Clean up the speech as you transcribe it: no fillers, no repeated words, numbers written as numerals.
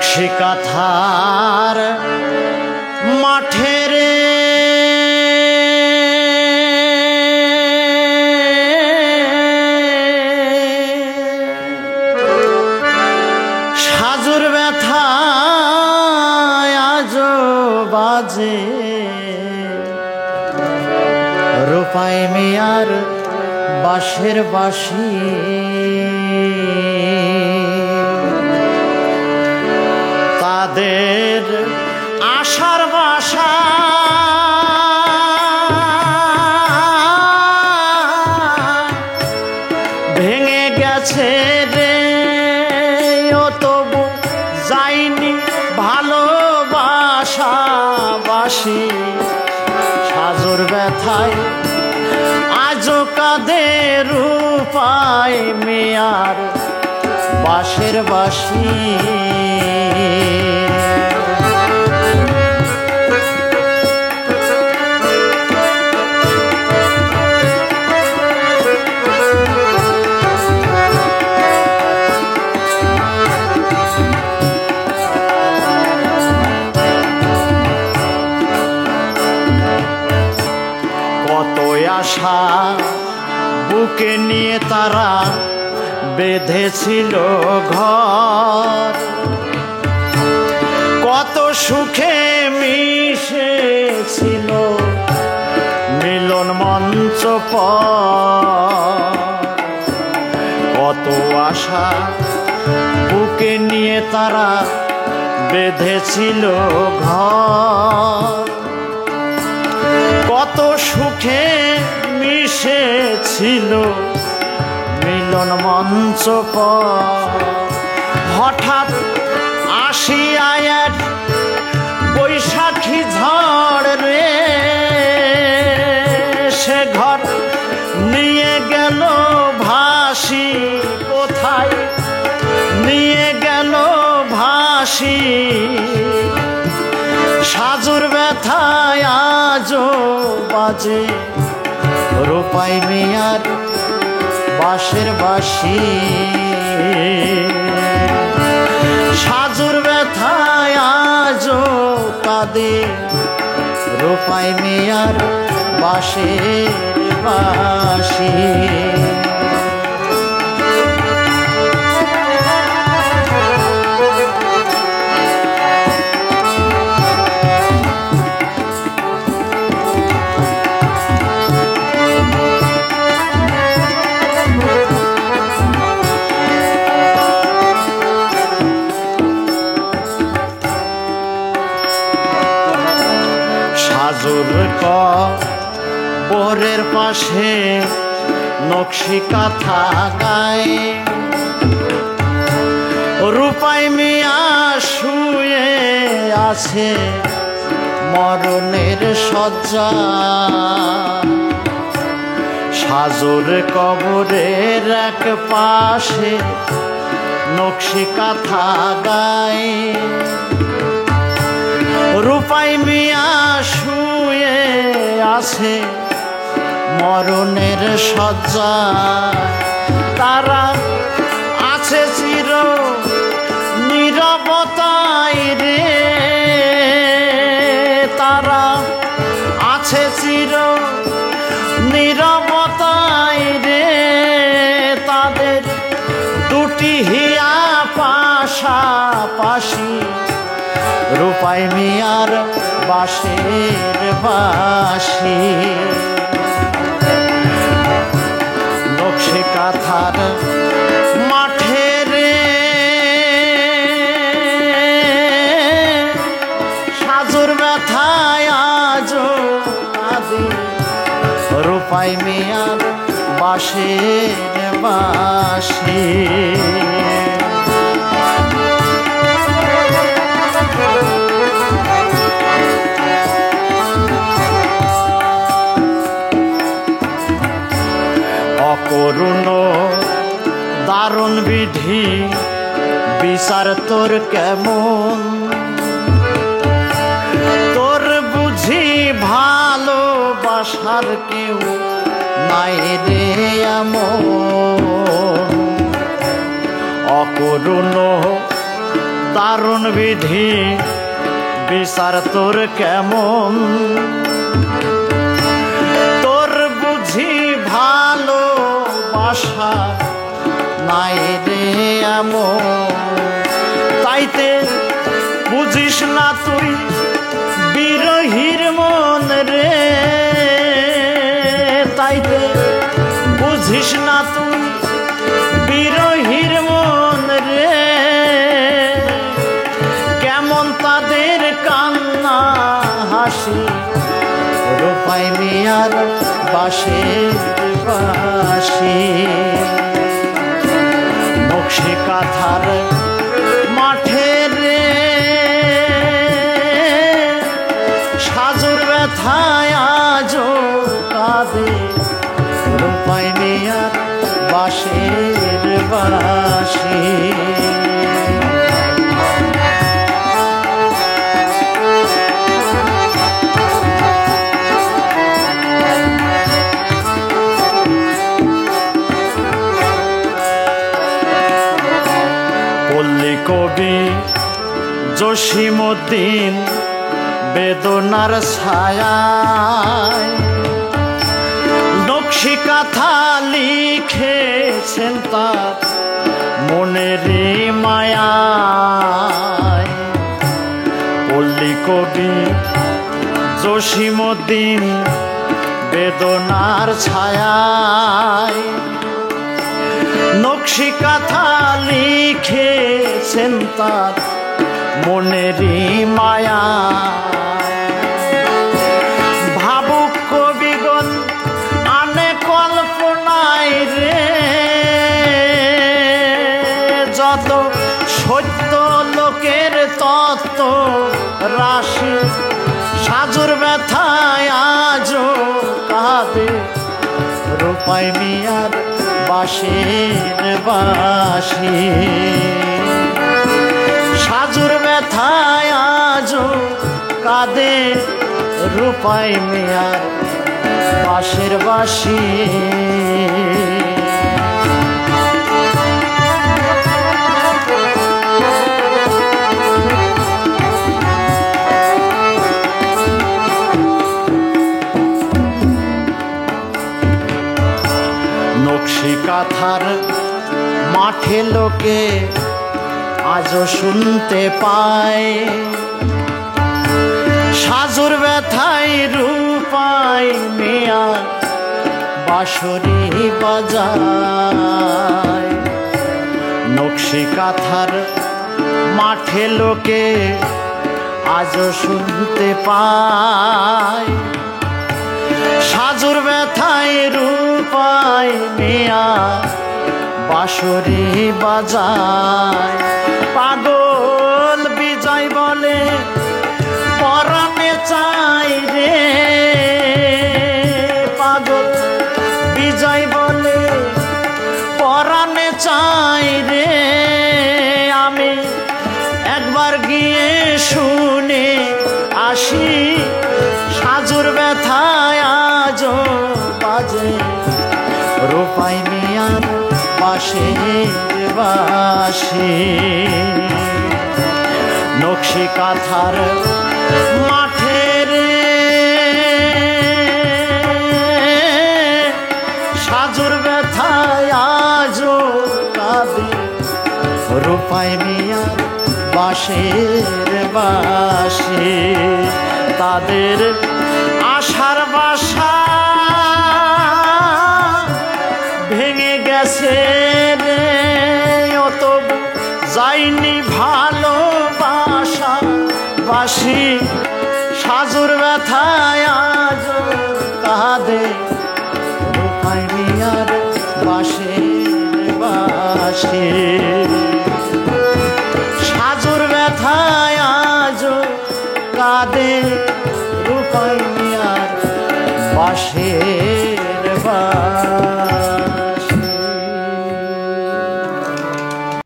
নকশি কাঁথার মাঠে রে সাজুর ব্যথা আজো বাজে রূপাই মিয়ার বাঁশের বাঁশি তাদের আশার বাসা ভেঙে গেছে রে ও তবু যায়নি ভালোবাসা বাসি সাজুর ব্যথায় আজও কাঁদে রূপাই মিয়ার বাঁশের বাঁশি আশা বুকে নিয়ে তারা বেঁধেছিল ঘর কত সুখে মিশেছিল মিলন মঞ্চ কত আশা বুকে নিয়ে তারা বেঁধেছিল ঘর কত সুখে মিশেছিল মিলন মঞ্চ হঠাৎ আসিয়া এক বৈশাখী ঝড় রে সে ঘর নিয়ে গেল ভাসি কোথায় নিয়ে গেল ভাসি সাজুর ব্যথায় আজও বাজে রূপাই মিয়ার বাঁশের বাঁশি সাজুর ব্যথায় আজও কাঁদে রূপাই মিয়ার বাঁশের বাঁশি সাজুর কবরের পাশে নকশি কাঁথা গায়ে রূপাই মিয়া শুয়ে আছে মরণের শয্যা সাজুর কবরের এক পাশে নকশি কাঁথা গায়ে রূপাই মিয়া শুয়ে আছে মরণের শয্যা তারা আছে চির নীরবতায় রে তারা আছে চির নীরবতায় রে তাদের দুটি হিয়া পাশাপাশি রূপাই মিয়ার বাঁশের বাঁশি নকশি কাঁথার মাঠে রে সাজুর ব্যথায় আজও কাঁদে রূপাই মিয়ার বাঁশের বাঁশি অকরুণ দারুণ বিধি বিচার তোর কেমন তোর বুঝি ভালোবাসার কেউ নাই রে এমন অকরুণ দারুণ বিধি বিচার তোর কেমন তোর বুঝি ভালোবাসা নাই রে এমন তাইতে বুঝিস না তুই বিরহীর মন রে তাইতে বুঝিস না তুই বিরহীর মন রে কেমন তাদের কান্না হাসি রূপাই মিয়ার বাঁশের বাঁশি নকশি কাঁথার মাঠে রে সাজুর ব্যথায় আজও কাঁদে রূপাই মিয়ার বাঁশের বাঁশি পল্লী কবি জসীমউদ্দিন বেদনার ছায়ায় নকশি কাঁথা লিখেছেন তার মনের মায়ায় পল্লী কবি জসীমউদ্দিন বেদনার ছায়ায় নকশি কাঁথা লিখেছেন তার মনেরই মায়া ভাবুক কবিগণ আনে কল্পনায় রে যত সত্য লোকের তত্ত্ব রাশি সাজুর ব্যথায় আজও কাঁদে রূপাই মিয়ার বাঁশের বাঁশি সাজুর ব্যথায় আজও কাঁদে রূপাই মিয়ার বাঁশের বাঁশি নকশি কাঁথার মাঠে লোকে আজও শুনতে পায় সাজুর ব্যথায় রূপাই মিয়া বাঁশরি বাজায় নকশি কাঁথার মাঠে লোকে আজও শুনতে পায় সাজুর ব্যথায় রূপাই মিয়া বাঁশরি বাজায় পাগল বিজয় বলে পরাণে চাই রে পাগল বিজয় বলে পরাণে চাই রে আমি একবার গিয়ে শুনে আসি সাজুর ব্যথায় আজও বাজে রূপাই মিয়ার বাঁশের বাঁশি নকশি কাঁথার মাঠে রে সাজুর ব্যথায় আজও কাঁদে রূপাই মিয়ার বাঁশের বাঁশি তাদের আশার বাসা ভেঙে গেছে রে অত যায়নি ভালোবাসা বাসি সাজুর ব্যথায় আজও কাঁদে রূপাই মিয়ার বাঁশের বাঁশি সাজুর ব্যথায় আজও কাঁদে রূপাই মিয়ার বাঁশের